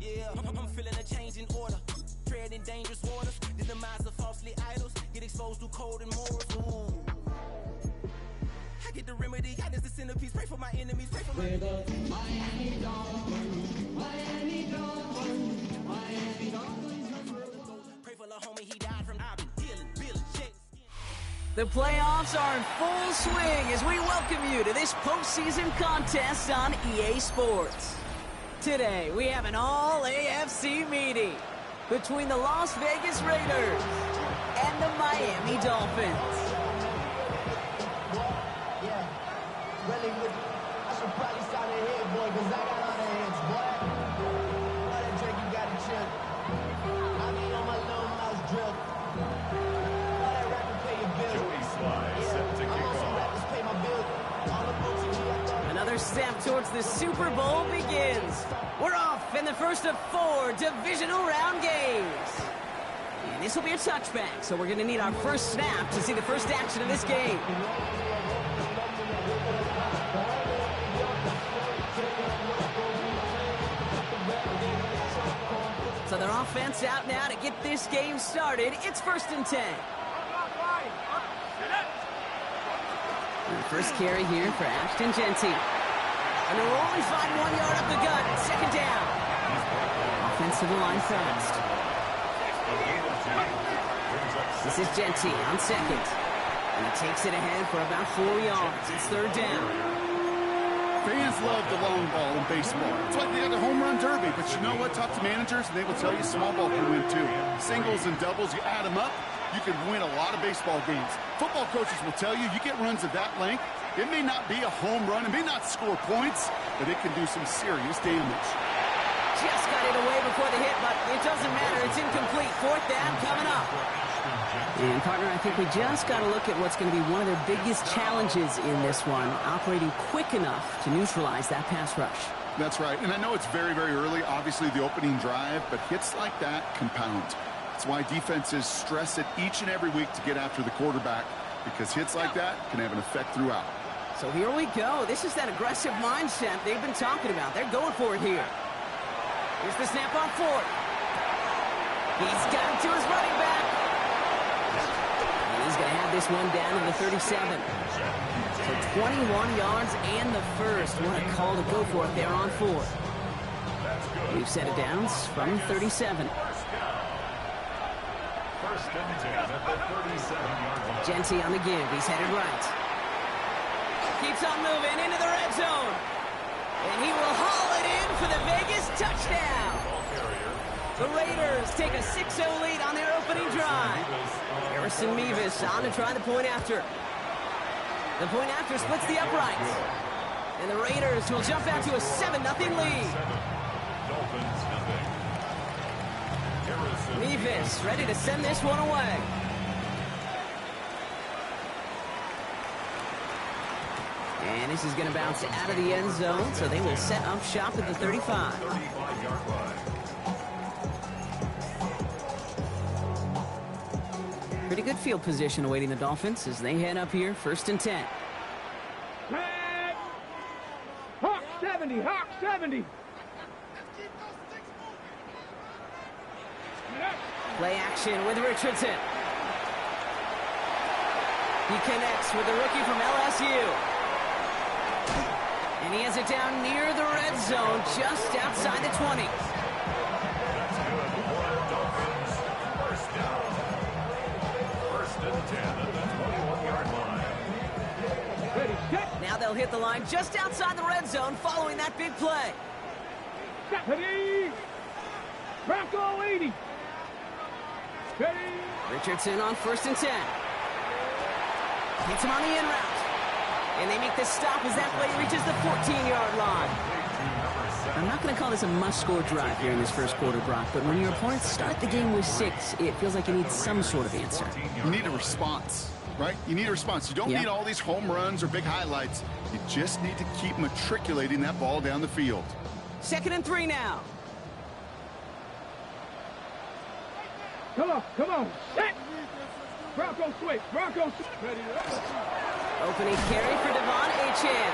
Yeah, I'm feeling a change in order. Treading dangerous waters. The demise of falsely idols. Get exposed to cold and morals. Ooh. I get the remedy. God is the centerpiece. Pray for my enemies. Pray for my enemies. Miami Dolphins. Miami Dolphins. Miami Dolphins. Pray for the homie. He died from I've been dealing. The playoffs are in full swing as we welcome you to this postseason contest on EA Sports. Today, we have an all-AFC meeting between the Las Vegas Raiders and the Miami Dolphins. Yeah, really, I should probably start it here, boy, because I got other hits, boy. Boy, that drink, you got to chill. I mean, on my little mouse drill. All that rapper pay your bills. Another step towards the Super Bowl begins. We're off in the first of 4 divisional round games. And this will be a touchback, so we're going to need our first snap to see the first action of this game. So their offense out now to get this game started. It's 1st and 10. And first carry here for Ashton Jeanty. And they're only fighting 1 yard up the gut. 2nd down. Offensive line fast. This is Jeanty on 2nd. And he takes it ahead for about 4 yards. It's 3rd down. Fans love the long ball in baseball. It's like they got the home run derby. But you know what? Talk to managers, and they will tell you small ball can win too. Singles and doubles, you add them up, you can win a lot of baseball games. Football coaches will tell you, you get runs of that length, it may not be a home run, it may not score points, but it can do some serious damage. Just got it away before the hit, but it doesn't matter. It's incomplete. 4th down coming up. And, partner, I think we just got to look at what's going to be one of their biggest challenges in this one, operating quick enough to neutralize that pass rush. That's right, and I know it's very, very early, obviously the opening drive, but hits like that compound. That's why defenses stress it each and every week to get after the quarterback, because hits like that can have an effect throughout. So here we go. This is that aggressive mindset they've been talking about. They're going for it here. Here's the snap on 4th. He's got it to his running back. And he's going to have this one down to the 37. So 21 yards and the first. What a call to go for it there on 4th. We've set it down from 37. Jeanty on the give. He's headed right. Keeps on moving into the red zone. And he will haul it in for the Vegas touchdown. The Raiders take a 6-0 lead on their opening drive. Harrison Mevis on to try the point after. The point after splits the uprights. And the Raiders will jump out to a 7-0 lead. Mevis ready to send this one away. And this is going to bounce out of the end zone, so they will set up shop at the 35. Pretty good field position awaiting the Dolphins as they head up here, 1st and 10. Hawk 70, Hawk 70. Play action with Richardson. He connects with the rookie from LSU. And he has it down near the red zone, just outside the 20. Now they'll hit the line just outside the red zone following that big play. Ready. Bronco 80. Ready. Richardson on 1st and 10. Hits him on the in route. And they make the stop as that play reaches the 14-yard line. I'm not going to call this a must-score drive here in this first quarter, Brock, but when your opponents start the game with 6, it feels like you need some sort of answer. You need a response, right? You need a response. You don't need all these home runs or big highlights. You just need to keep matriculating that ball down the field. 2nd and 3 now. Come on. Set. Bronco switch. Bronco switch. Ready. Opening carry for Devon Achane.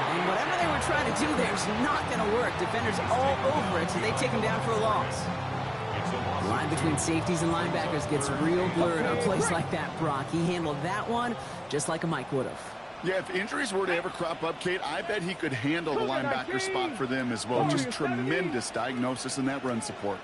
And whatever they were trying to do there is not going to work. Defenders all over it, so they take him down for a loss. The line between safeties and linebackers gets real blurred on plays like that, Brock. He handled that one just like a Mike would have. Yeah, if injuries were to ever crop up, Kate, I bet he could handle the linebacker spot for them as well. Just tremendous diagnosis in that run support.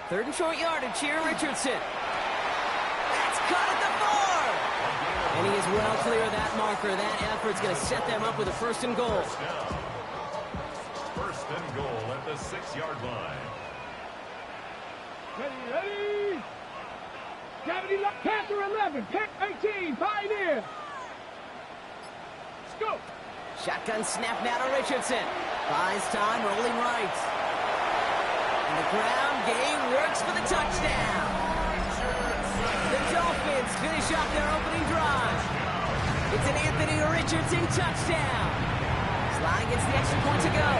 3rd and short yardage here, Richardson. That's caught at the 4. And he is well clear of that marker. That effort's going to set them up with a 1st and goal. 1st and goal at the 6-yard line. Ready. Panther 11, Panther 18, Pioneer. Let's go. Shotgun snap now to Richardson. Buys time, rolling right. And the ground game works for the touchdown. The Dolphins finish off their opening drive. It's an Anthony Richardson touchdown. Sly gets the extra point to go.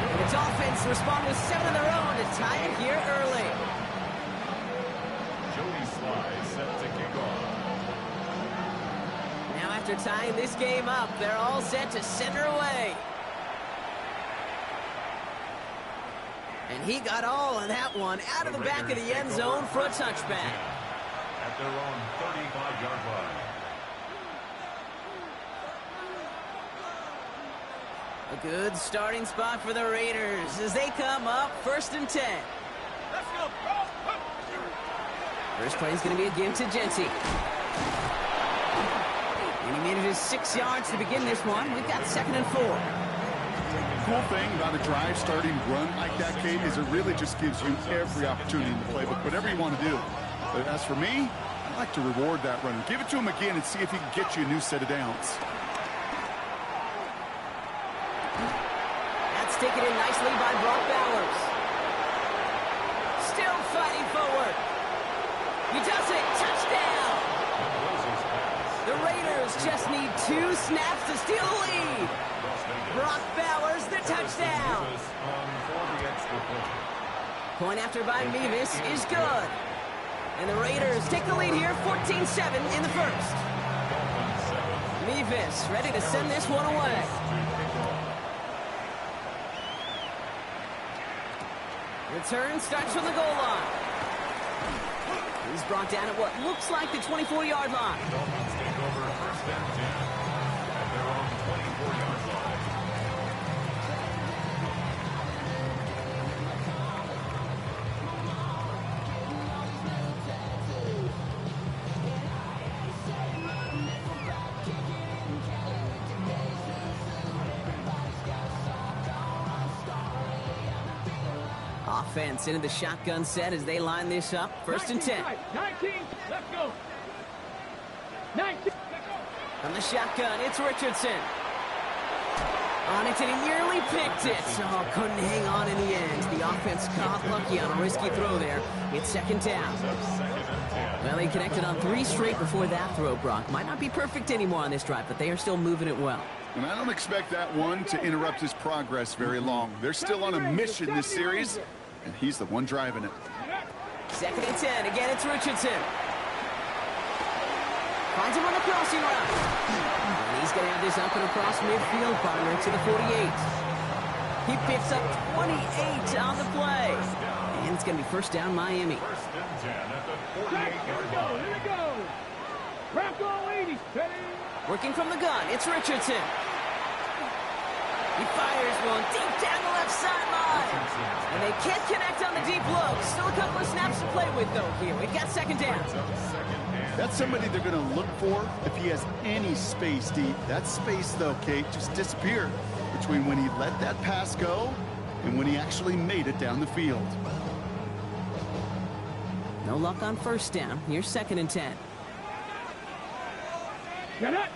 And the Dolphins respond with 7 of their own to tie it here early. Set to kick off. Now after tying this game up, they're all set to send her away. And he got all of that one out of the back of the end zone for a touchback. At their own 35-yard line. A good starting spot for the Raiders as they come up 1st and 10. Let's go. First play is going to be a give to Genty. And he manages 6 yards to begin this one. We've got 2nd and 4. Cool thing about a drive starting run like that, Kate, is it really just gives you every opportunity in the playbook, whatever you want to do. But as for me, I like to reward that run. Give it to him again and see if he can get you a new set of downs. That's taken in nicely by Brock Bowers. Still fighting forward. He does it. Touchdown. The Raiders just need 2 snaps to steal the lead. Brock Bowers, the touchdown. Point after by Mevis is good. And the Raiders take the lead here, 14-7 in the first. Mevis ready to send this one away. Return starts from the goal line. He's brought down at what looks like the 24-yard line. Dolphins take over 1st and 10 at their own 24-yard line. Offense into the shotgun set as they line this up. 1st and 10. 19, let's go. 19, let's go. From the shotgun, it's Richardson. On it, and he nearly picked it. Oh, couldn't hang on in the end. The offense got lucky on a risky throw there. It's 2nd down. Well, he connected on 3 straight before that throw, Brock. Might not be perfect anymore on this drive, but they are still moving it well. And I don't expect that one to interrupt his progress very long. They're still on a mission this series, and he's the one driving it. 2nd and 10. Again, it's Richardson. Finds him on the crossing route. And he's going to have this up and across midfield, partner to the 48. He picks up 28 on the play. And it's going to be 1st down, Miami. 1st and 10 at the 48-yard line. Here we go. Bronco 80. Ready. Working from the gun, it's Richardson. He fires one deep down the left sideline. And they can't connect on the deep low. Still a couple of snaps to play with, though, here. We've got 2nd down. That's somebody they're going to look for if he has any space deep. That space, though, Kate, just disappeared between when he let that pass go and when he actually made it down the field. No luck on 1st down. Here's 2nd and 10. Get it.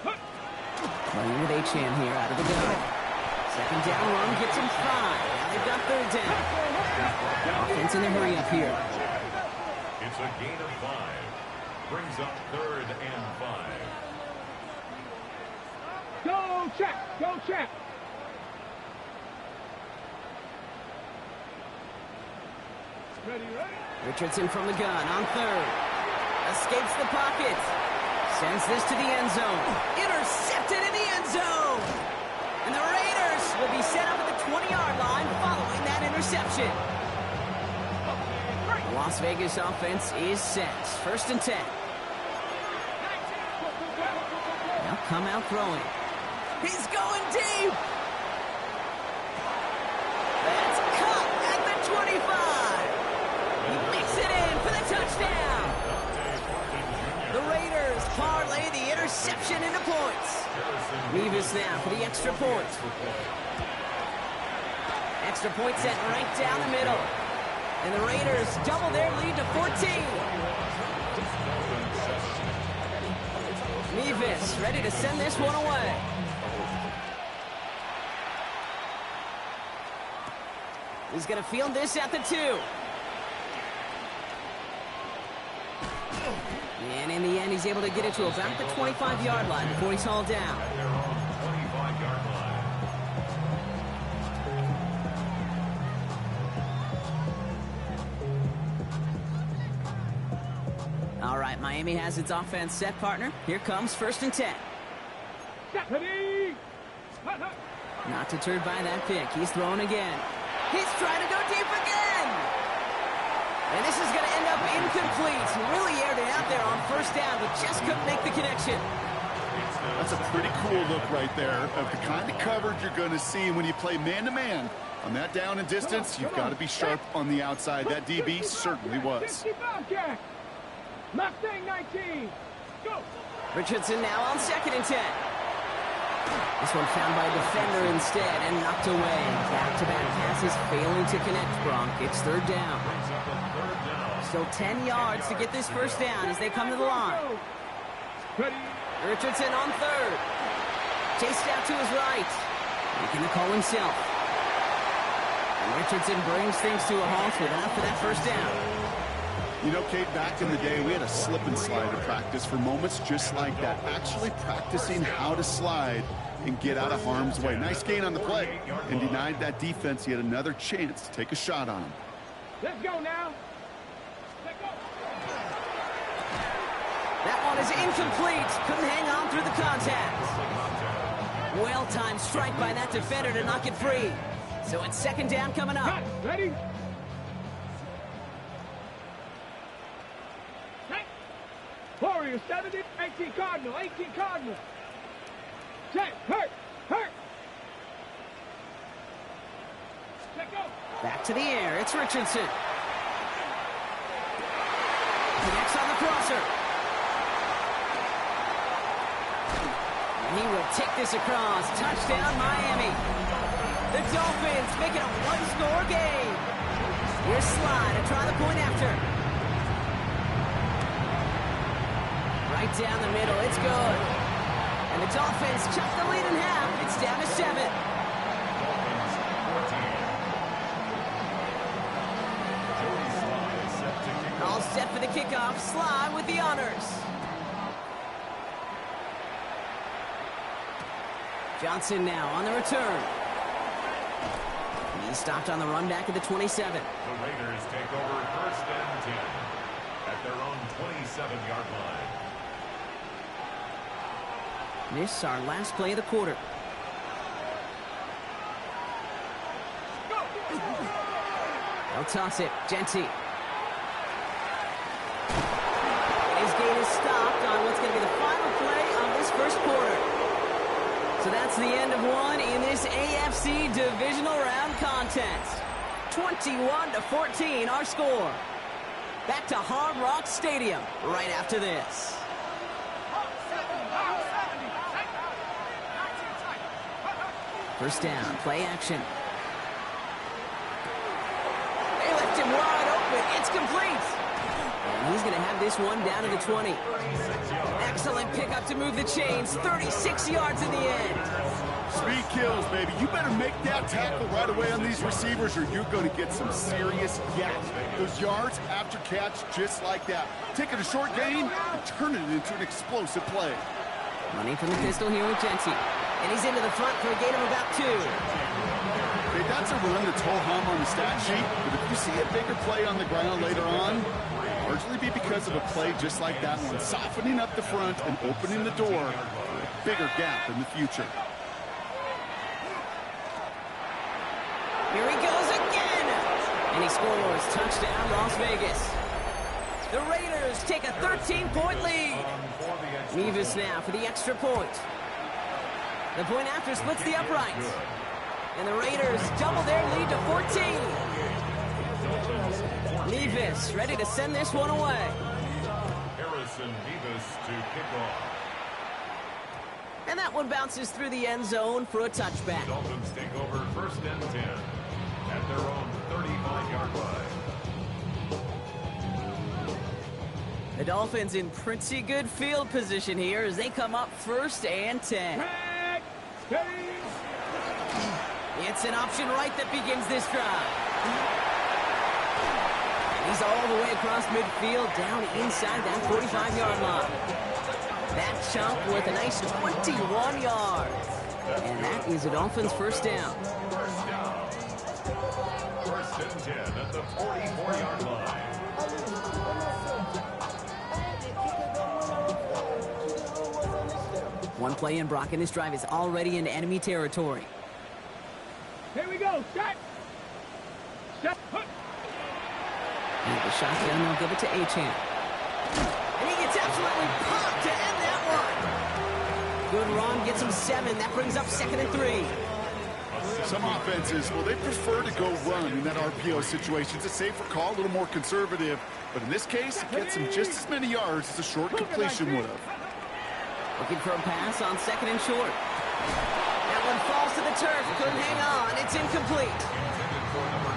Playing with Achane here out of the gun. 2nd down run gets him 5. Now they've got 3rd down. Offense in the hurry up here. It's a gain of 5. Brings up 3rd and 5. Go check. Go check. Ready, ready. Richardson from the gun on 3rd. Escapes the pocket. Sends this to the end zone. Intercepted in the end zone. possession. The Las Vegas offense is set. 1st and 10. Now come out throwing. He's going deep. That's caught at the 25. He makes it in for the touchdown. The Raiders parlay the interception into points. Nevis now for the extra point. Extra point set right down the middle. And the Raiders double their lead to 14. Nevis ready to send this one away. He's going to field this at the 2. And in the end, he's able to get it to about the 25-yard line before he's hauled down. All right, Miami has its offense set, partner. Here comes 1st and 10. Not deterred by that pick. He's throwing again. He's trying to go deep again. And this is going to end up incomplete. He really aired it out there on 1st down, but just couldn't make the connection. That's a pretty cool look right there of the kind of coverage you're going to see when you play man-to-man. On that down and distance, you've got to be sharp on the outside. That DB certainly was. Mustang 19. Go. Richardson now on 2nd and 10. This one found by a defender instead and knocked away. Back-to-back passes failing to connect, Bronk. It's 3rd down. Still 10 yards to get this 1st down as they come to the line. Richardson on 3rd. Chased out to his right. Making the call himself. And Richardson brings things to a halt with enough for that 1st down. You know, Kate, back in the day, we had a slip and slide at practice for moments just like that. Actually practicing how to slide and get out of harm's way. Nice gain on the play and denied that defense yet another chance to take a shot on him. Let's go now. Let's go. That one is incomplete. Couldn't hang on through the contact. Well-timed strike by that defender to knock it free. So it's 2nd down coming up. Cut. Ready? Warriors 70, 18 Cardinal, 18 Cardinal. Check, hurt. Let go. Back to the air, it's Richardson. Connects on the crosser. And he will take this across. Touchdown, Miami. The Dolphins make it a 1-score game. Here's Slide to try the point after. Right down the middle, it's good. And the Dolphins chop the lead in half. It's down to 7. All set for the kickoff. Slide with the honors. Johnson now on the return. He stopped on the run back at the 27. The Raiders take over 1st and 10 at their own 27-yard line. This our last play of the quarter. They'll toss it. Genty. His gain is stopped on what's going to be the final play of this 1st quarter. So that's the end of one in this AFC divisional round contest. 21-14 our score. Back to Hard Rock Stadium right after this. First down, play action. They left him wide open. It's complete. And he's going to have this one down to the 20. Excellent pickup to move the chains. 36 yards in the end. Speed kills, baby. You better make that tackle right away on these receivers or you're going to get some serious gaps. Those yards after catch just like that. Taking a short gain and turning it into an explosive play. Running from the pistol here with Genty. And he's into the front for a gain of about 2. Okay, that's a run that's ho-hum on the stat sheet, but if you see a bigger play on the ground later on, largely be because of a play just like that one, softening up the front and opening the door for a bigger gap in the future. Here he goes again. And he scores. Touchdown, Las Vegas. The Raiders take a 13-point lead. Nevis now for the extra point. The point after splits the uprights. And the Raiders double their lead to 14. Nevis ready to send this one away. Harrison Nevis to kick off. And that one bounces through the end zone for a touchback. Dolphins take over 1st and 10 at their own 35-yard line. The Dolphins in pretty good field position here as they come up 1st and 10. It's an option right that begins this drive. He's all the way across midfield, down inside that 45-yard line. That chunk worth a nice 21 yards. And that is a Dolphins 1st down. 1st and 10 at the 44-yard line. One play in, Brock, and this drive is already into enemy territory. Here we go. Shot. Shot. And the shotgun, they'll give it to Achane. And he gets absolutely popped to end that one. Good run, gets him 7. That brings up 2nd and 3. Some offenses, well, they prefer to go run in that RPO situation. It's a safer call, a little more conservative. But in this case, it gets him just as many yards as a short completion would have. Looking for a pass on 2nd and short. That one falls to the turf. Couldn't hang on. It's incomplete.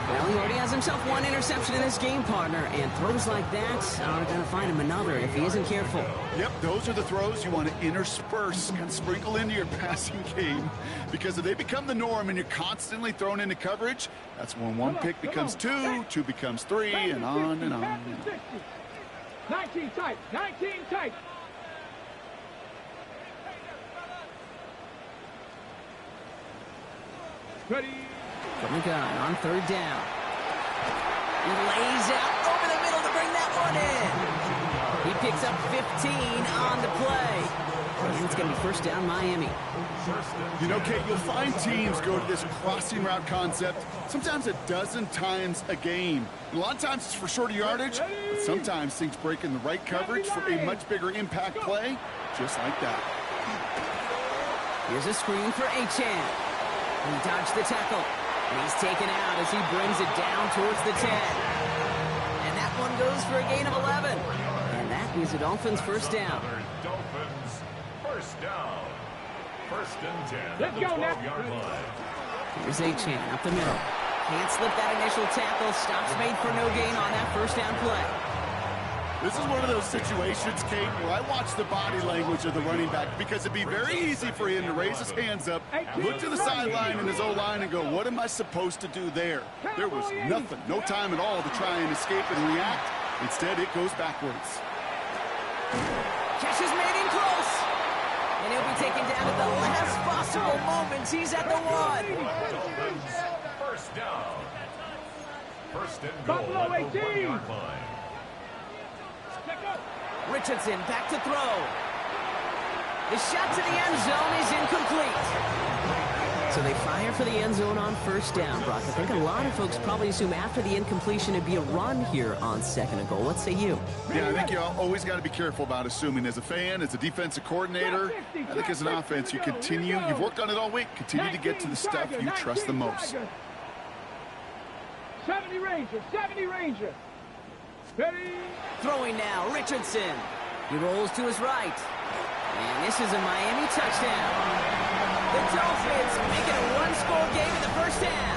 Well, he already has himself one interception in this game, partner. And throws like that are going to find him another if he isn't careful. Yep, those are the throws you want to intersperse, kind of sprinkle into your passing game. Because if they become the norm and you're constantly thrown into coverage, that's when one pick becomes 2, 2 becomes 3, and on and on. 19 tight. 19 tight. Ready. From the gun on 3rd down. He lays out over the middle to bring that one in. He picks up 15 on the play. And it's going to be 1st down Miami. You know, Kate, you'll find teams go to this crossing route concept sometimes a dozen times a game. And a lot of times it's for shorter yardage, but sometimes things break in the right coverage for a much bigger impact play, just like that. Here's a screen for Achane. He dodged the tackle. And he's taken out as he brings it down towards the 10. And that one goes for a gain of 11. And that is a Dolphins 1st down. Dolphins 1st down. 1st and 10 Let's at the go, 12-yard line. Here's Achane up the middle. Can't slip that initial tackle. Stops made for no gain on that 1st down play. This is one of those situations, Kate, where I watch the body language of the running back because it'd be very easy for him to raise his hands up, look to the sideline in his O-line and go, what am I supposed to do there? There was nothing, no time at all to try and escape and react. Instead, it goes backwards. Catch is made in close. And he'll be taken down at the last possible moment. He's at the 1. Dolphins 1st down. 1st and goal at the 1-yard line. Richardson back to throw. The shot to the end zone is incomplete. So they fire for the end zone on 1st down, Brock. I think a lot of folks probably assume after the incompletion it'd be a run here on 2nd and goal. What say you? Yeah, I think you always got to be careful about assuming. As a fan, as a defensive coordinator, I think as an offense, you've worked on it all week, continue to get to the stuff you trust the most. 70 Ranger, 70 Ranger. Ready. Throwing now, Richardson. He rolls to his right. And this is a Miami touchdown. The Dolphins make it a one-score game in the 1st half.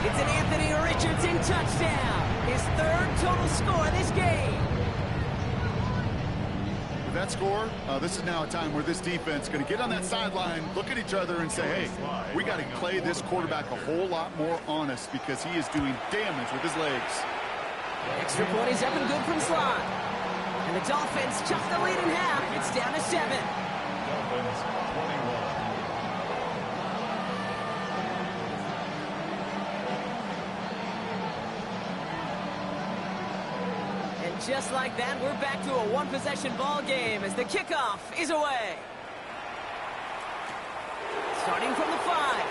It's an Anthony Richardson touchdown. His 3rd total score this game. With that score, this is now a time where this defense is going to get on that sideline, look at each other and say, hey, we got to play this quarterback a whole lot more honest because he is doing damage with his legs. Extra point is up and good from slot. And the Dolphins chuck the lead in half. It's down to 7. Dolphins 21. And just like that, we're back to a one-possession ball game as the kickoff is away. Starting from the 5.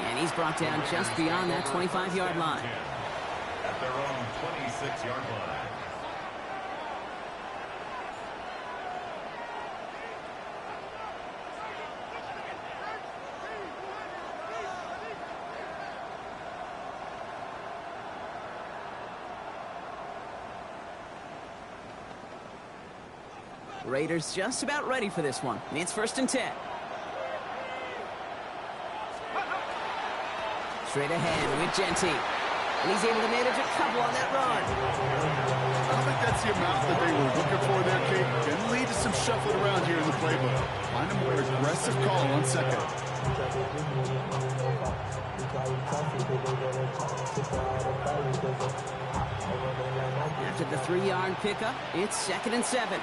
And And he's brought down just beyond that 25-yard line. At their own 26-yard line. Raiders just about ready for this one. It's 1st and 10. Straight ahead with Genty. And he's able to manage a couple on that run. I don't think that's the amount that they were looking for there, Kate. Can lead to some shuffling around here in the playbook. Find a more aggressive call on second. After the 3-yard pickup, it's 2nd and 7.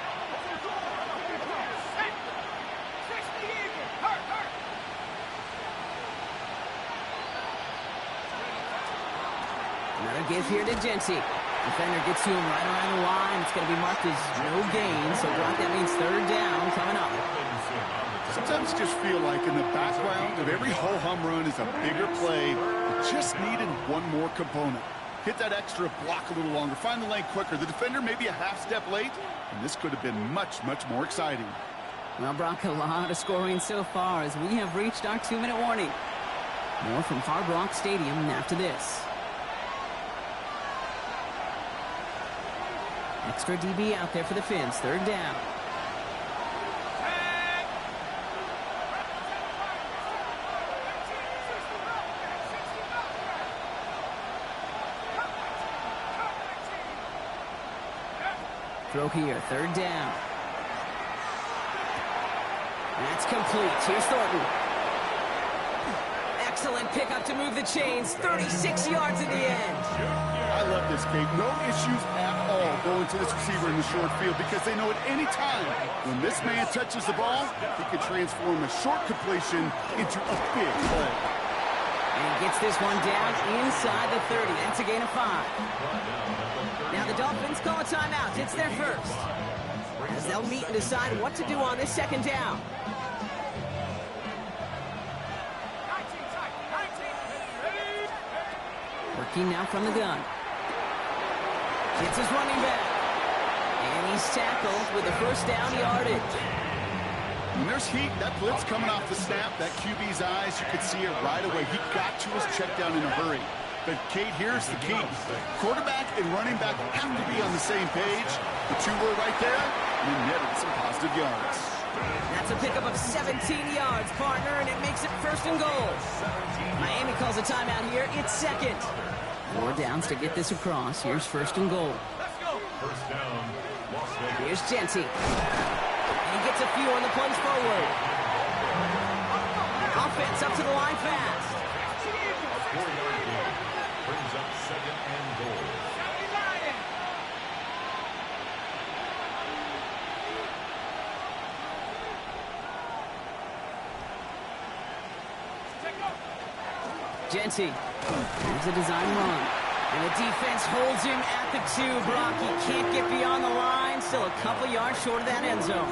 Another give here to Genty. Defender gets to him right around the line. It's going to be marked as no gain, so Brock, that means 3rd down coming up. Sometimes you just feel like in the background of every ho-hum run is a bigger play. It just needed one more component. Hit that extra block a little longer. Find the lane quicker. The defender may be a half step late, and this could have been much, much more exciting. Well, Brock, a lot of scoring so far as we have reached our 2-minute warning. More from Hard Rock Stadium after this. Extra DB out there for the Fins. 3rd down. Throw here. 3rd down. That's complete. Here's Thornton. Excellent pickup to move the chains. 36 yards at the end. I love this, Kate. No issues at all going to this receiver in the short field because they know at any time when this man touches the ball, he can transform a short completion into a big play. And gets this one down inside the 30. That's a gain of 5. Now the Dolphins call a timeout. It's their first. As they'll meet and decide what to do on this 2nd down. Working now from the gun. Gets his running back. And he's tackled with a 1st down yardage. When there's heat, that blitz coming off the snap, that QB's eyes, you could see it right away. He got to his check down in a hurry. But, Kate, here's the key. Quarterback and running back have to be on the same page. The two were right there, and he netted some positive yards. That's a pickup of 17 yards, partner, and it makes it 1st and goal. Miami calls a timeout here. It's 2nd. 4 downs to get this across. Here's 1st and goal. First down, Las Vegas. Here's Genty. And he gets a few on the plunge forward. Offense up to the line fast. A 4-yard gain brings up 2nd and goal. Genty. Here's a design run. And the defense holds him at the 2. Brock, he can't get beyond the line. Still a couple yards short of that end zone.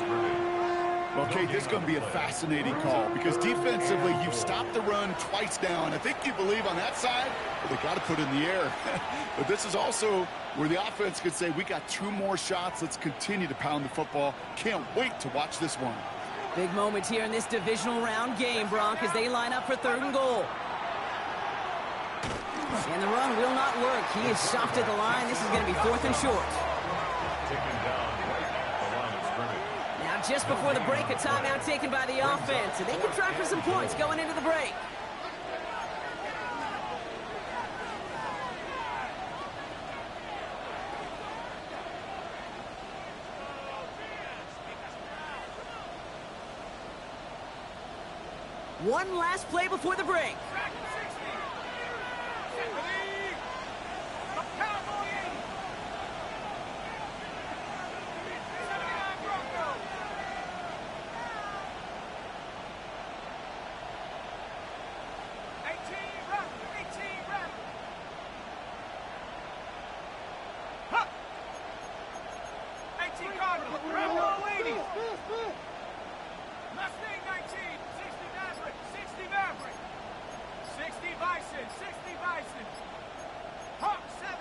Well, Kate, this is going to be a fascinating call because defensively, you've stopped the run twice now, and I think you believe on that side, well, they got to put it in the air. But this is also where the offense could say, we got 2 more shots. Let's continue to pound the football. Can't wait to watch this one. Big moment here in this divisional round game, Brock, as they line up for 3rd and goal. And the run will not work. He is stopped at the line. This is going to be 4th and short. Taken down right at the line of scrimmage. Now, just before the break, a timeout taken by the offense. And they can try for some points going into the break. One last play before the break.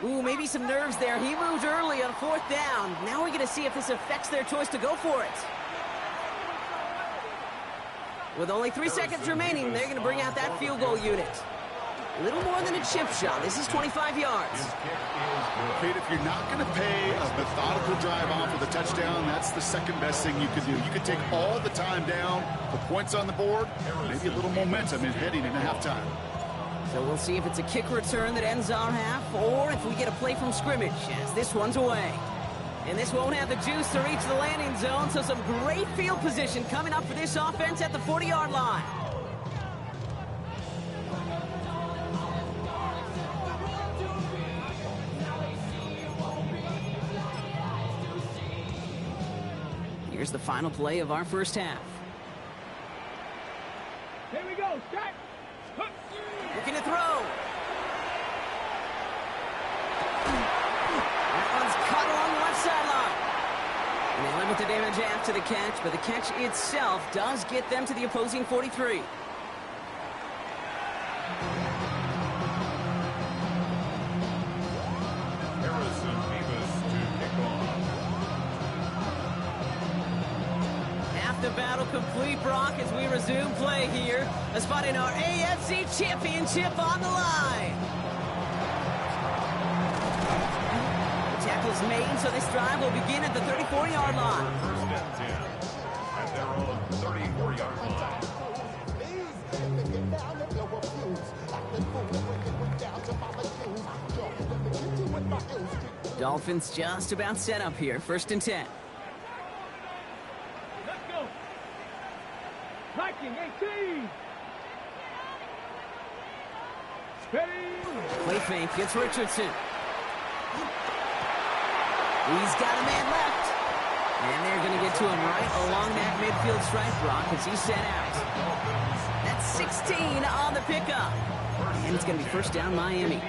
Ooh, maybe some nerves there. He moved early on 4th down. Now we're going to see if this affects their choice to go for it. With only 3 seconds remaining, they're going to bring out that field goal unit. A little more than a chip shot. This is 25 yards. Kate, if you're not going to pay a methodical drive off with a touchdown, that's the second best thing you could do. You could take all the time down, the points on the board, maybe a little momentum in heading into halftime. So we'll see if it's a kick return that ends our half, or if we get a play from scrimmage, as this one's away. And this won't have the juice to reach the landing zone, so some great field position coming up for this offense at the 40-yard line. Here's the final play of our first half. Here we go. Strike. Looking to throw. That one's caught along the left sideline. And they limit the damage after the catch, but the catch itself does get them to the opposing 43. The battle complete, Brock, as we resume play here. A spot in our AFC Championship on the line. The tackle's made, so this drive will begin at the 34-yard line. First and 10 at their own 34-yard line. Dolphins just about set up here. 1st and 10. Viking 18. Steady. Play fake. It's Richardson. He's got a man left. And they're going to get to him right along that midfield stripe, Brock, as he's set out. That's 16 on the pickup. And it's going to be 1st down, Miami.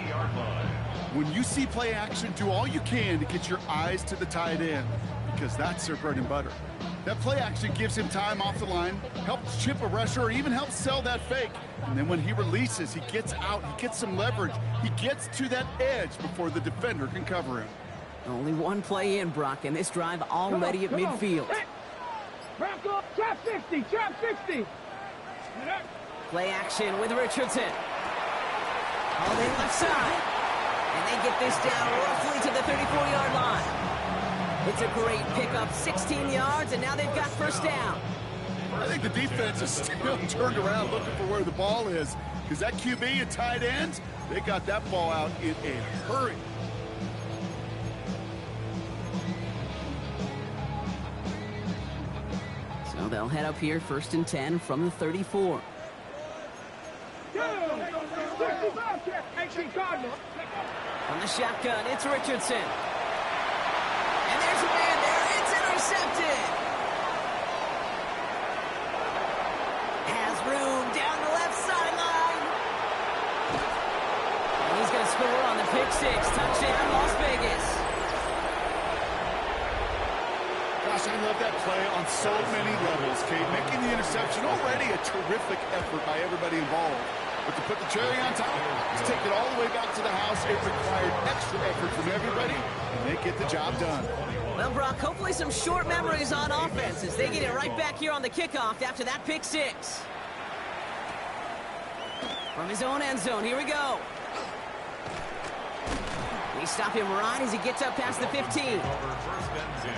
When you see play action, do all you can to get your eyes to the tight end, because that's their bread and butter. That play action gives him time off the line, helps chip a rusher, or even helps sell that fake. And then when he releases, he gets out, he gets some leverage. He gets to that edge before the defender can cover him. Only one play in, Brock, and this drive already at midfield. Trap 60, trap 60. Play action with Richardson. All in left side. And they get this down roughly to the 34-yard line. It's a great pickup, 16 yards, and now they've got 1st down. I think the defense is still turned around looking for where the ball is, because that QB and tight ends, they got that ball out in a hurry. So they'll head up here, 1st and 10 from the 34. From the shotgun, it's Richardson. And there's a man there. It's intercepted. Has room down the left sideline. And he's going to score on the pick six. Touchdown, Las Vegas. Gosh, I love that play on so many levels, Kate. Making the interception, already a terrific effort by everybody involved. But to put the cherry on top, to take it all the way back to the house, it required extra effort from everybody, and they get the job done. Well, Brock, hopefully some short memories on offense as they get it right back here on the kickoff after that pick six. From his own end zone, here we go. We stop him right as he gets up past the 15. 1st and 10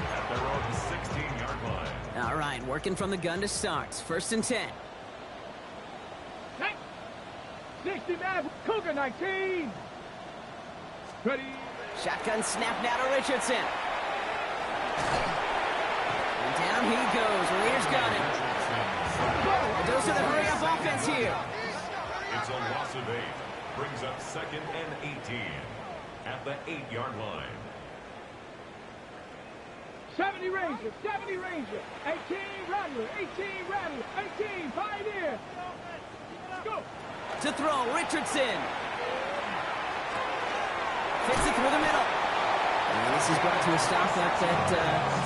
at their own 16-yard line. All right, working from the gun to start. 1st and 10. 60 man, Cougar 19. Ready. Shotgun snap now to Richardson. And down he goes. Raiders got him. A dose of the hurry-up offense here. It's a loss of 8. Brings up 2nd and 18 at the 8-yard line. 70 Ranger, 70 Ranger. 18 Rattler, 18 Rattler, 18 Pioneer. Go. To throw, Richardson. Fits it through the middle. And this is brought to a stop at that,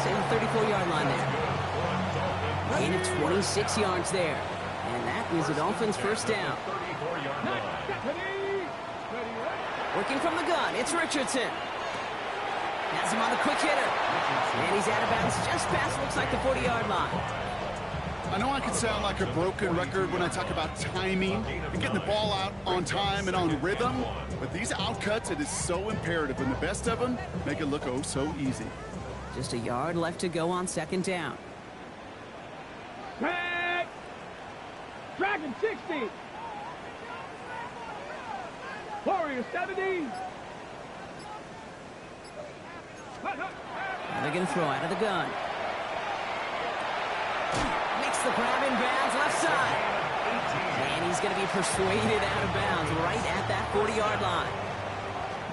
say, the 34-yard line there. Gain of 26 yards there. And that is the Dolphins' 1st down. 34-yard line. Working from the gun, it's Richardson. Has him on the quick hitter. And he's out of bounds just past, looks like the 40-yard line. I know I can sound like a broken record when I talk about timing and getting the ball out on time and on rhythm, but these outcuts, it is so imperative, and the best of them make it look oh so easy. Just a yard left to go on second down. Back. Dragon 60. Warrior 70. They're going to throw out of the gun. Makes the grab in bounds left side. And he's going to be persuaded out of bounds right at that 40-yard line.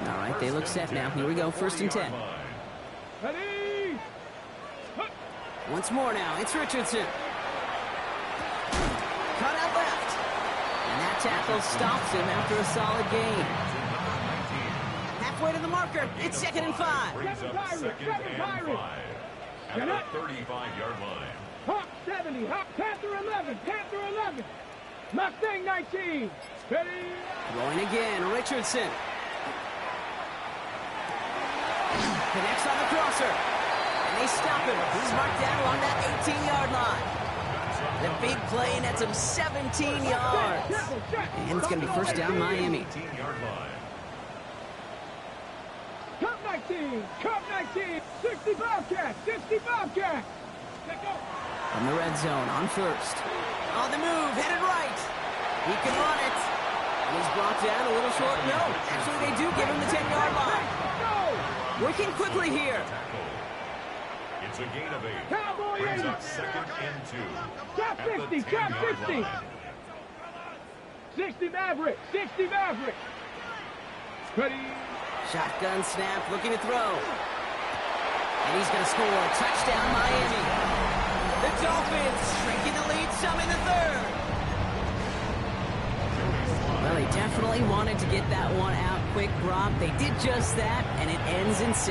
All right, they look set now. Here we go, 1st and 10. Ready. Once more now, it's Richardson. Cut out left. And that tackle stops him after a solid gain. Halfway to the marker, it's 2nd and 5. Brings up 2nd and 5 at the 35-yard line. Hawk 70. Hawk Panther 11. Panther 11. Mustang 19. Ready. Throwing again, Richardson. Connects on the crosser. And they stop him. He's marked down along that 18-yard line. The big play nets him 17 yards. And it's going to be 1st down Miami. 18-yard line. Cup 19. Cup 19. 60 Bobcat. 60 Bobcat. From the red zone on 1st. On the move, headed right. He can run it. And he's brought down a little short. No, actually they do give him the 10-yard line. Working quickly here. It's a gain of 8. Cowboy Brings 80. up 2nd and 2. Cap at the 50. Cap 10-yard 50. line. 60 Maverick. 60 Maverick. Ready. Shotgun snap, looking to throw. And he's going to score a touchdown Miami. The Dolphins shrinking the lead some in the 3rd. Well, they definitely wanted to get that one out quick, Brock. They did just that, and it ends in 6.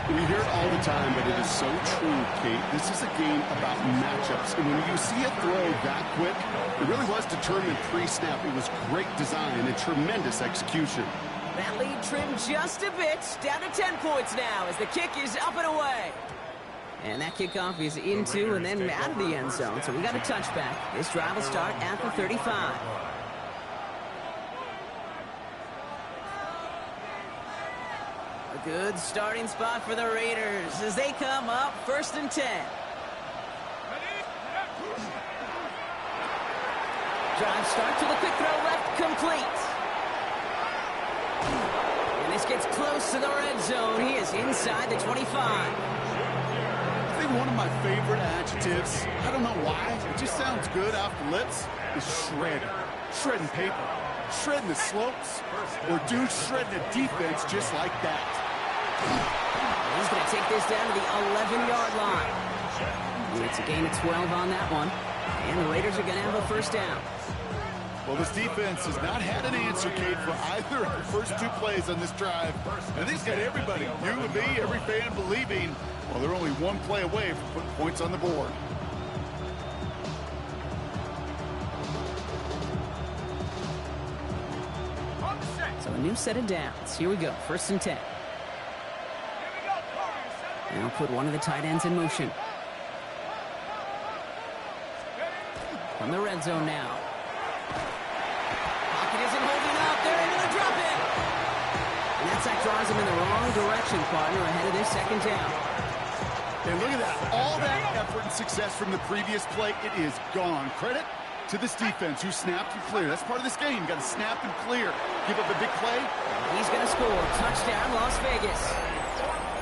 We hear it all the time, but it is so true, Kate. This is a game about matchups. And when you see a throw that quick, it really was determined pre-snap. It was great design and tremendous execution. That lead trimmed just a bit, down to 10 points now as the kick is up and away. And that kickoff is into and then out of the end zone, so we got a touchback. This drive will start at the 35. A good starting spot for the Raiders as they come up 1st and 10. Drive start to the quick throw left, complete. And this gets close to the red zone. He is inside the 25. I think one of my favorite adjectives, I don't know why, it just sounds good off the lips, is shred. Shredding paper, shredding the slopes, or dude shredding a defense just like that. He's going to take this down to the 11-yard line. It's a gain of 12 on that one. And the Raiders are going to have a 1st down. Well, this defense has not had an answer, Kate, for either of the first 2 plays on this drive. I think it's got everybody, you and me, every fan believing, well, they're only 1 play away from putting points on the board. So a new set of downs. Here we go, 1st and 10. And I'll put one of the tight ends in motion. From the red zone now. Pocket isn't holding up. They're able to drop it. And that sack draws him in the wrong direction, partner, ahead of this 2nd down. And look at that. All that effort and success from the previous play, it is gone. Credit to this defense who snapped and cleared. That's part of this game. You got to snap and clear. Give up a big play. He's going to score. Touchdown, Las Vegas.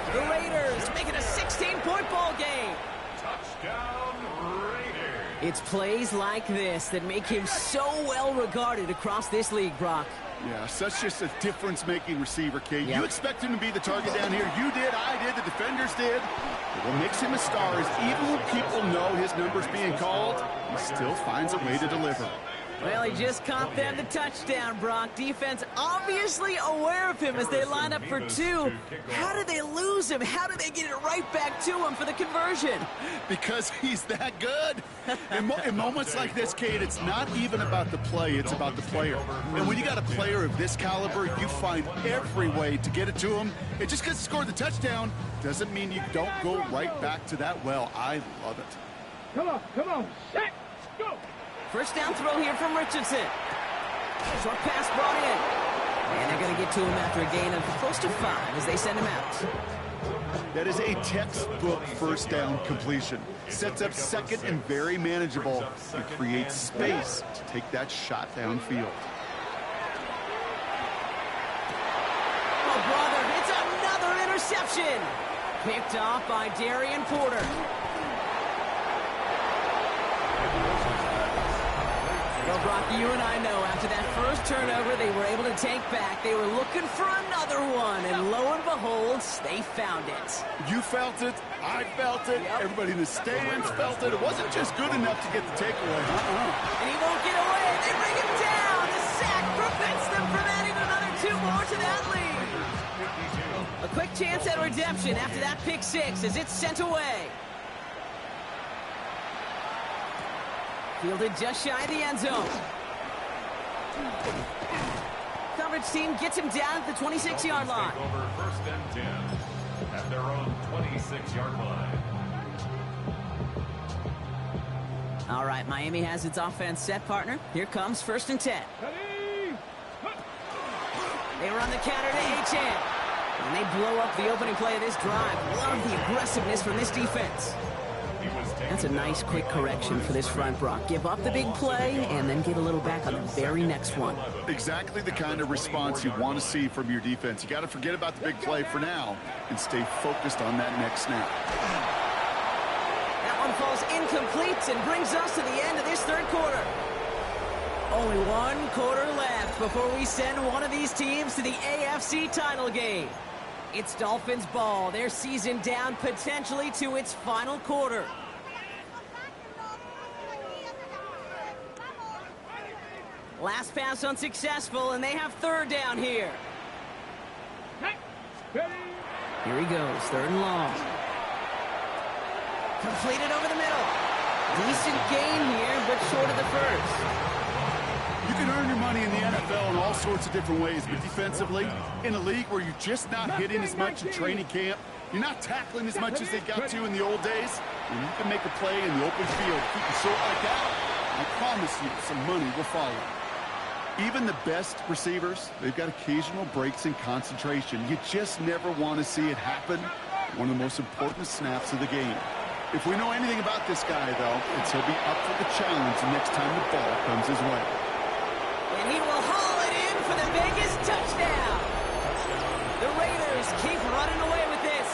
The Raiders make it a 16-point ball game. Touchdown, Raiders. It's plays like this that make him so well regarded across this league, Brock. Yeah, such just a difference-making receiver, Kate. Yep. You expect him to be the target down here. You did, I did, the defenders did. But what makes him a star is even when people know his number's being called, he still finds a way to deliver. Well, he just caught them the touchdown, Brock. Defense obviously aware of him as they line up for two. How did they lose him? How did they get it right back to him for the conversion? Because he's that good. In moments like this, Kate, it's not even about the play, it's about the player. And when you got a player of this caliber, you find every way to get it to him. And just because he scored the touchdown doesn't mean you don't go right back to that well. I love it. Come on, set, go. First down throw here from Richardson. Short pass brought in. And they're going to get to him after a gain of close to 5 as they send him out. That is a textbook first down completion. Sets up second and very manageable and creates space to take that shot downfield. Oh, brother, it's another interception. Picked off by Darian Porter. Well, Brock, you and I know after that first turnover they were able to take back. They were looking for another one, and lo and behold, they found it. You felt it. I felt it. Yep. Everybody in the stands felt it. It wasn't just good enough to get the takeaway. And he won't get away. They bring him down. The sack prevents them from adding another 2 more to that lead. A quick chance at redemption after that pick 6 as it's sent away. Fielded just shy of the end zone. Coverage team gets him down at the 26-yard line. Take over first and 10 at their own 26-yard line. All right, Miami has its offense set, partner. Here comes first and 10. They run the counter to H.N. And they blow up the opening play of this drive. Love the aggressiveness from this defense. That's a nice quick correction for this front, Brock. Give up the big play and then get a little back on the very next one. Exactly the kind of response you want to see from your defense. You got to forget about the big play for now and stay focused on that next snap. That one falls incomplete and brings us to the end of this third quarter. Only 1 quarter left before we send one of these teams to the AFC title game. It's Dolphins ball. Their season down potentially to its final quarter. Last pass unsuccessful, and they have third down here. Here he goes, third and long. Completed over the middle. Decent gain here, but short of the first. You can earn your money in the NFL in all sorts of different ways, but defensively, in a league where you're just not hitting as much in training camp, you're not tackling as much as they got to in the old days, and you can make a play in the open field. Keep it short like that, I promise you some money will follow. Even the best receivers, they've got occasional breaks in concentration. You just never want to see it happen. One of the most important snaps of the game. If we know anything about this guy, though, it's he'll be up for the challenge the next time the ball comes his way. And he will haul it in for the Vegas touchdown. The Raiders keep running away with this.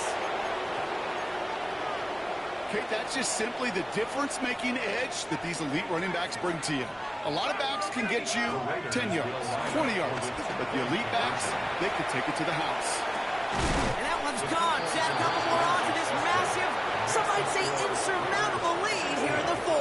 Kate, that's just simply the difference-making edge that these elite running backs bring to you. A lot of backs can get you 10 yards, 20 yards, but the elite backs, they can take it to the house. And that one's gone. Add a couple more on to this massive, some might say insurmountable lead here in the 4.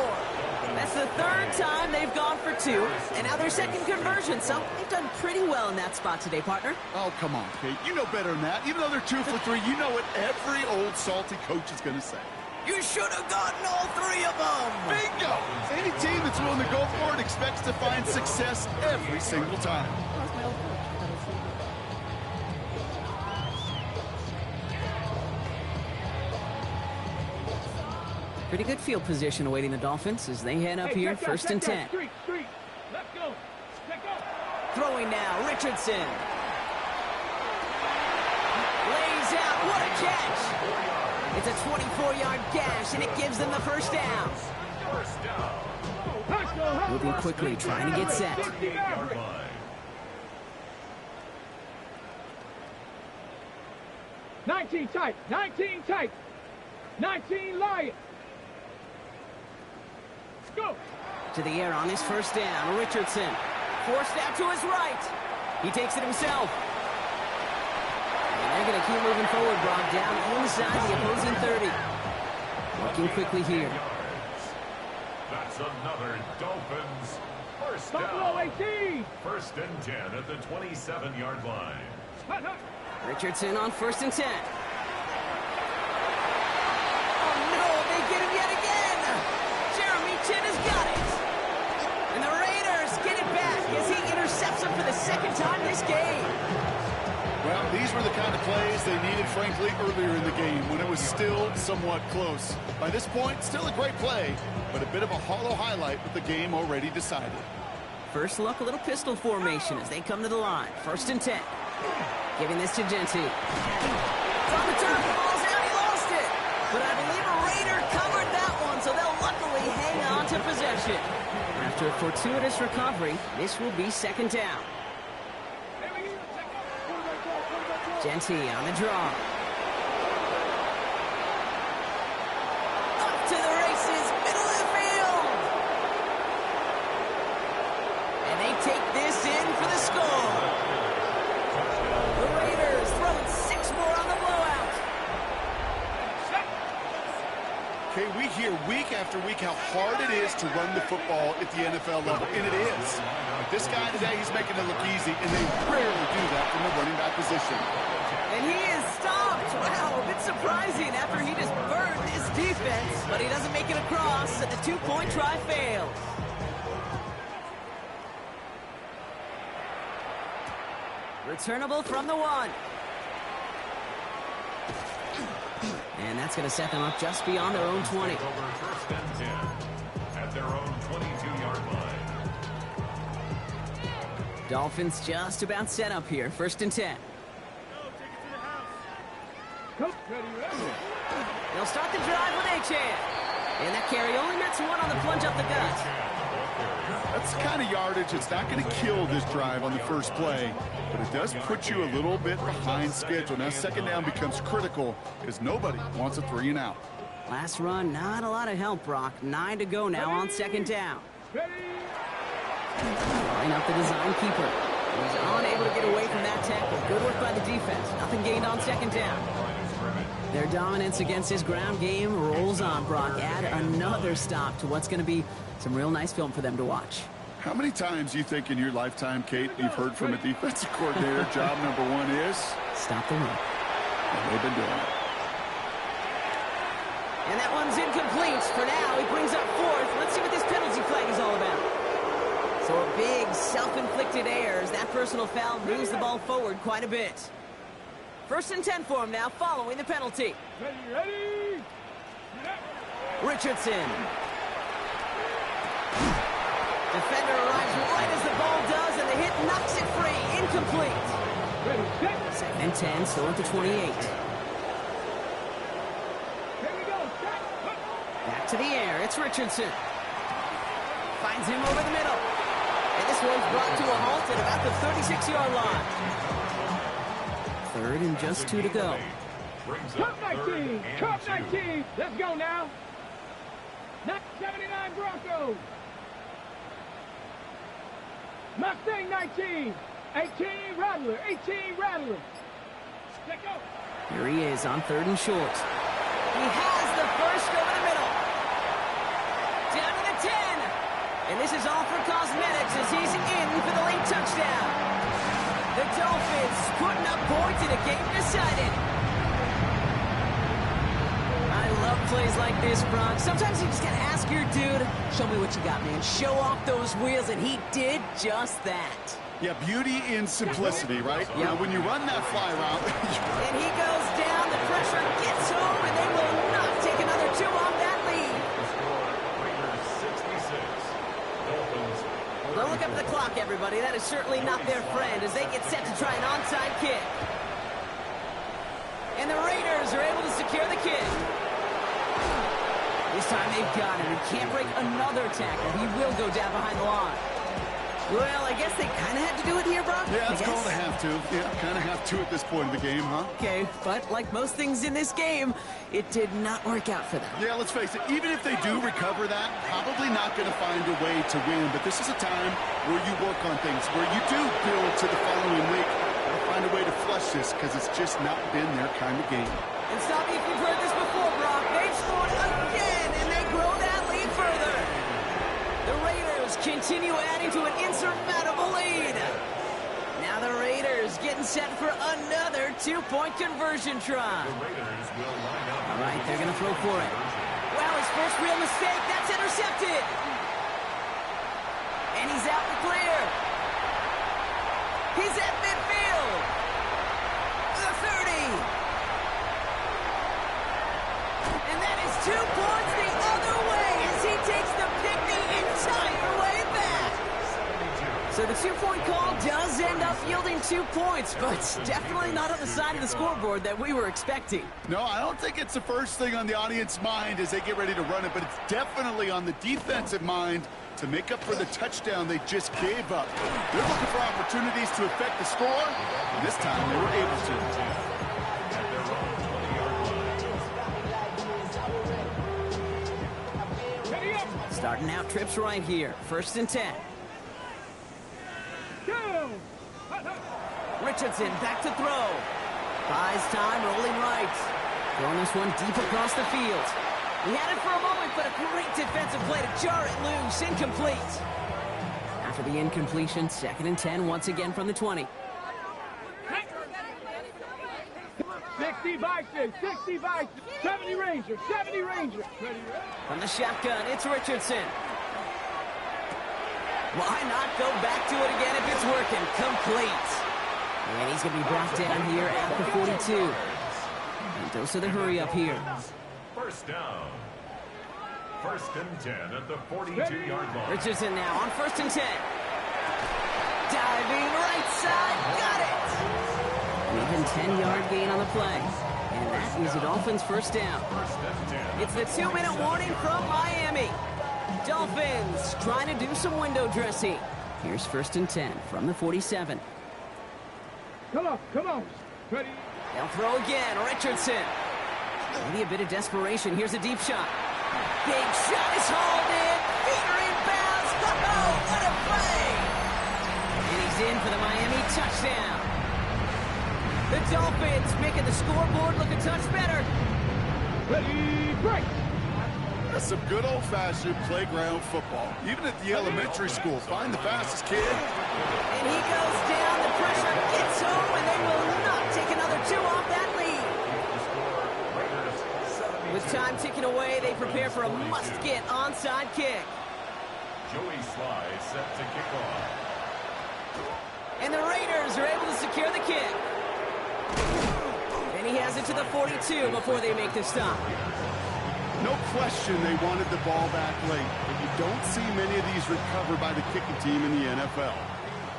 That's the third time they've gone for 2, and now their second conversion, so they've done pretty well in that spot today, partner. Oh, come on, Kate. You know better than that. Even though they're 2 for 3, you know what every old salty coach is going to say. You should have gotten all 3 of them. Bingo! Any team that's willing to go for it expects to find success every single time. Pretty good field position awaiting the Dolphins as they head up here, first and 10. Let's go. Throwing now, Richardson. Lays out, what a catch! It's a 24-yard gash, and it gives them the first down. Moving quickly, trying to get set. 19 tight, 19 tight, 19 Lion. Go. To the air on his first down, Richardson. Forced out to his right. He takes it himself. And they're going to keep moving forward, Brock, down inside the opposing 30. Working quickly here. That's another Dolphins First Buffalo down. 18. First and 10 at the 27-yard line. Hut, hut. Richardson on 1st and 10. Oh, no, they get him yet again. Jeremy Chin has got it. And the Raiders get it back as he intercepts him for the 2nd time this game. Well, these were the kind of plays they needed, frankly, earlier in the game when it was still somewhat close. By this point, still a great play, but a bit of a hollow highlight with the game already decided. First look, a little pistol formation as they come to the line. 1st and 10. Giving this to Genty. It's on the turn, the ball's out, he lost it. But I believe a Raider covered that one, so they'll luckily hang on to possession. After a fortuitous recovery, this will be 2nd down. Genty on the draw. Up to the races, middle of the field. And they take this in for the score. The Raiders throwing 6 more on the blowout. Okay, we hear week after week how hard it is to run the football at the NFL level, and it is. But this guy today, he's making it look easy, and they rarely do that from the running back position. And he is stopped. Wow, a bit surprising after he just burned his defense. But he doesn't make it across, and the 2-point try fails. Returnable from the 1. And that's going to set them up just beyond their own 20. Over 1st and 10 at their own 22-yard line. Dolphins just about set up here. 1st and 10. Coach, ready, ready. They'll start the drive with Achane. And that carry only nets 1 on the plunge up the gut. That's the kind of yardage it's not going to kill this drive on the first play, but it does put you a little bit behind schedule. Now 2nd down becomes critical because nobody wants a 3 and out. Last run, not a lot of help, Brock. 9 to go now on 2nd down. Ready. Line up the design keeper. He's unable to get away from that tackle. Good work by the defense. Nothing gained on 2nd down. Their dominance against his ground game rolls on, Brock. Add another stop to what's going to be some real nice film for them to watch. How many times do you think in your lifetime, Kate, you've heard from a defensive coordinator, job number 1 is? Stop the run. And they've been doing it. And that one's incomplete. For now, he brings up 4th. Let's see what this penalty flag is all about. So a big self-inflicted errors. That personal foul moves the ball forward quite a bit. 1st and 10 for him now, following the penalty. Ready, ready. Richardson. Defender arrives right as the ball does, and the hit knocks it free. Incomplete. Ready, set. 2nd and 10, still at the 28. Here we go, set. Back to the air, it's Richardson. Finds him over the middle. And this one's brought to a halt at about the 36-yard line. 3rd and just 2 to go. Cup 19, Cup 19. Let's go now. 79 Broncos. Mustang 19. 18 Rattler. 18 Rattler. Let's go. Here he is on 3rd and short. He has the first over the middle. Down to the 10. And this is all for cosmetics as he's in for the late touchdown. The Dolphins putting up points in a game decided. I love plays like this, Brock. Sometimes you just gotta ask your dude, show me what you got, man. Show off those wheels, and he did just that. Yeah, beauty in simplicity, right? Yep. You know, when you run that fly route, And he goes down, the pressure gets home, and they will not take another 2 off that lead. Raiders 66. Dolphins. Well, don't look up at the clock, everybody. That is certainly not their friend as they get set to try an onside kick. And the Raiders are able to secure the kick. This time they've got him. He can't break another tackle. He will go down behind the line. Well, I guess they kind of had to do it here, Brock. yeah, it's I guess. called a have to. Yeah, kind of have to at this point in the game, huh? Okay, but like most things in this game, it did not work out for them. Yeah, let's face it, even if they do recover that, probably not going to find a way to win. But this is a time where you work on things, where you do build to the following week. Gotta find a way to flush this because it's just not been their kind of game. And stop me if you've heard this before, Brock. They've scored again, and they grow that lead further. The Raiders continue adding to an insurmountable lead. Now the Raiders getting set for another two-point conversion try. All right, they're going to throw for it. Wow, his first real mistake. That's intercepted. And he's out and clear. He's at midfield. The 30. And that is 2 points the other way as he takes the pick the entire way back. So the two-point call does end up yielding 2 points, but definitely not on the side of the scoreboard that we were expecting. No, I don't think it's the first thing on the audience mind as they get ready to run it, but it's definitely on the defensive mind to make up for the touchdown they just gave up. They're looking for opportunities to affect the score, and this time they were able to. Starting out trips right here. 1st and 10. Richardson back to throw. Buys time, rolling right. Throwing this one deep across the field. He had it for a moment, but a great defensive play to jar it loose. Incomplete. After the incompletion, 2nd and 10 once again from the 20. 60 Vikings, 60 Vikings, 70 Rangers, 70 Rangers. From the shotgun, it's Richardson. Why not go back to it again if it's working? Complete. And he's going to be brought down here at the 42. And those are the hurry up here. 1st down. 1st and 10 at the 42-yard line. Richardson now on 1st and 10. Diving right side, got it. An even 10-yard gain on the play. And that is the Dolphins' 1st down. It's the 2-minute warning from Miami. Dolphins trying to do some window dressing. Here's 1st and 10 from the 47. Come on. Ready? They'll throw again. Richardson. Maybe a bit of desperation. Here's a deep shot. Big shot is hauled in. Feeder inbounds. Oh, what a play! And he's in for the Miami touchdown. The Dolphins making the scoreboard look a touch better. Ready, break! That's some good old-fashioned playground football. Even at the elementary school, find the fastest kid. And he goes down. The pressure gets home, and they will not take another 2 off that lead. With time ticking away, they prepare for a must-get onside kick. Joey Sly set to kick off. And the Raiders are able to secure the kick. And he has it to the 42 before they make the stop. No question they wanted the ball back late, but you don't see many of these recovered by the kicking team in the NFL.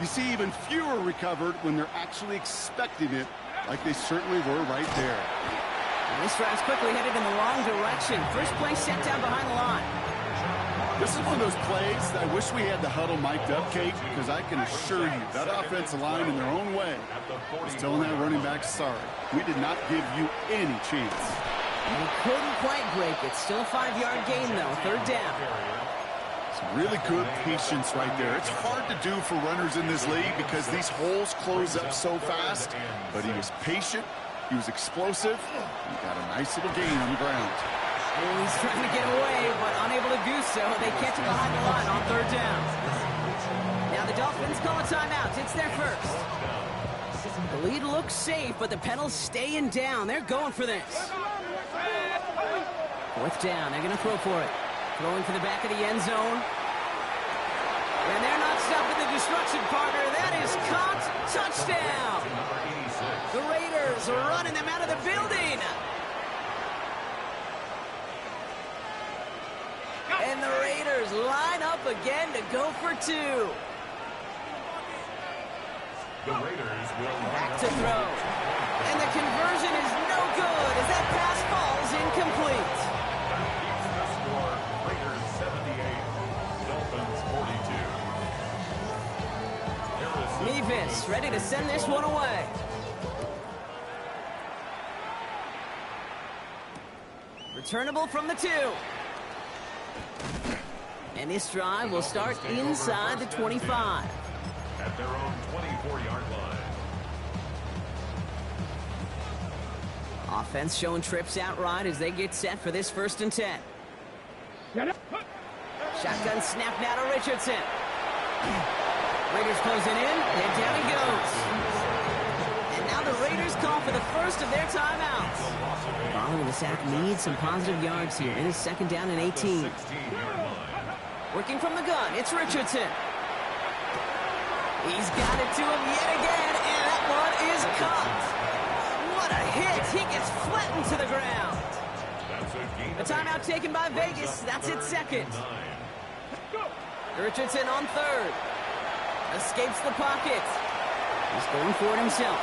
You see even fewer recovered when they're actually expecting it, like they certainly were right there. And this drive's quickly headed in the wrong direction. First play set down behind the line. This is one of those plays that I wish we had the huddle mic'd up, Kate, because I can assure you that offensive line in their own way is telling that running back, sorry, we did not give you any chance. And he couldn't quite break it. Still a 5-yard gain, though. 3rd down. Some really good patience right there. It's hard to do for runners in this league because these holes close up so fast. But he was patient. He was explosive. He got a nice little gain on the ground. And he's trying to get away, but unable to do so. They catch him behind the line on 3rd down. Now the Dolphins call a timeout. It's their first. The lead looks safe, but the Penals staying down. They're going for this. 4th down. They're going to throw for it. Throwing for the back of the end zone. And they're not stopping the destruction, partner. That is caught. Touchdown. The Raiders are running them out of the building. And the Raiders line up again to go for 2. The Raiders will Back to throw. And the conversion is no good as that pass falls incomplete. The score, Raiders 78, Dolphins 42. Nevis ready to send this one away. Returnable from the 2. And this drive will start inside the 25. At their own 24-yard line. Offense showing trips out right as they get set for this 1st and 10. Shotgun snap now to Richardson. Raiders closing in, and down he goes. And now the Raiders call for the first of their timeouts. Following the sack needs some positive yards here. It is second down and 18. Working from the gun, it's Richardson. He's got it to him yet again, and that one is caught. What a hit! He gets flattened to the ground. A timeout taken by Vegas. That's its second. Richardson on third. Escapes the pocket. He's going for it himself.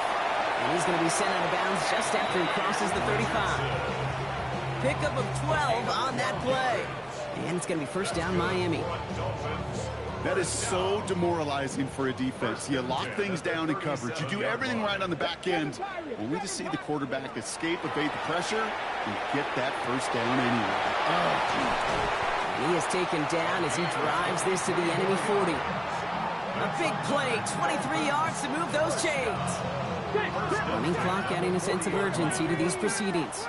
And he's going to be sent out of bounds just after he crosses the 35. Pickup of 12 on that play. And it's going to be first down Miami. That is so demoralizing for a defense. You lock things down in coverage. You do everything right on the back end, only to see the quarterback escape, evade the pressure, and get that first down anyway. He is taken down as he drives this to the enemy 40. A big play, 23 yards to move those chains. Running clock adding a sense of urgency to these proceedings.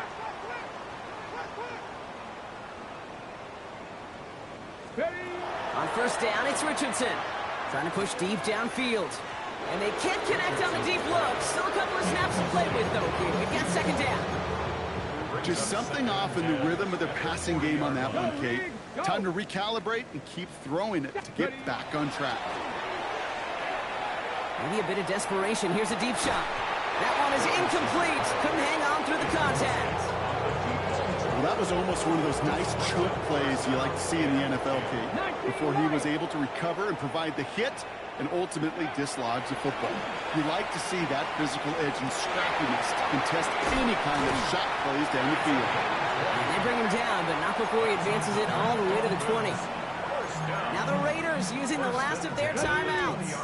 On first down, it's Richardson. Trying to push deep downfield. And they can't connect on the deep look. Still a couple of snaps to play with, though, here. We've got second down. Just something off in the rhythm of their passing game on that one, Kate. Time to recalibrate and keep throwing it to get back on track. Maybe a bit of desperation. Here's a deep shot. That one is incomplete. Couldn't hang on through the contact. Well, that was almost one of those nice chunk plays you like to see in the NFL, Kate, before he was able to recover and provide the hit and ultimately dislodge the football. You like to see that physical edge and scrappiness to contest any kind of shot plays down the field. They bring him down, but not before he advances it all the way to the 20. Now the Raiders using the last of their timeouts.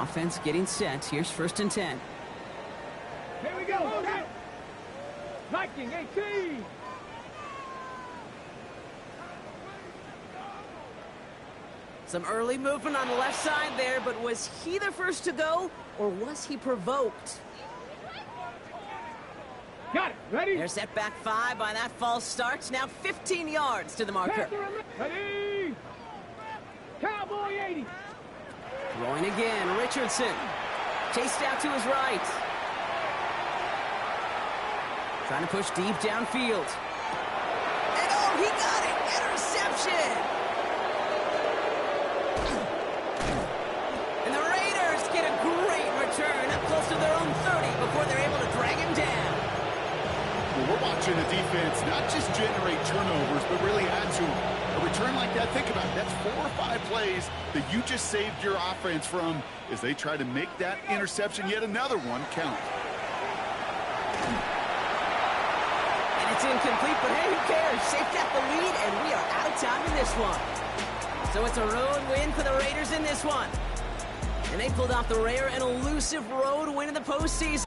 Offense getting set. Here's first and 10. Here we go. Viking 18. Some early movement on the left side there, but was he the first to go, or was he provoked? Got it. Ready? They're set back 5 by that false start. Now 15 yards to the marker. Ready? Cowboy 80. Throwing again, Richardson. Chased out to his right. Trying to push deep downfield. And oh, he got it! Interception! And the Raiders get a great return up close to their own 30 before they're able to drag him down. Well, we're watching a defense not just generate turnovers, but really add to them. A return like that, think about it, that's 4 or 5 plays that you just saved your offense from as they try to make that interception, yet another one, count. And it's incomplete, but hey, who cares? They've got the lead, and we are out of time in this one. So it's a road win for the Raiders in this one. And they pulled off the rare and elusive road win in the postseason.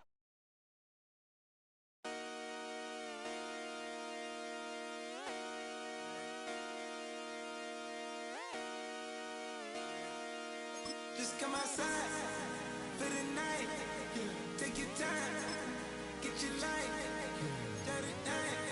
Just come outside for the night. Take your time, get your life, dirty night.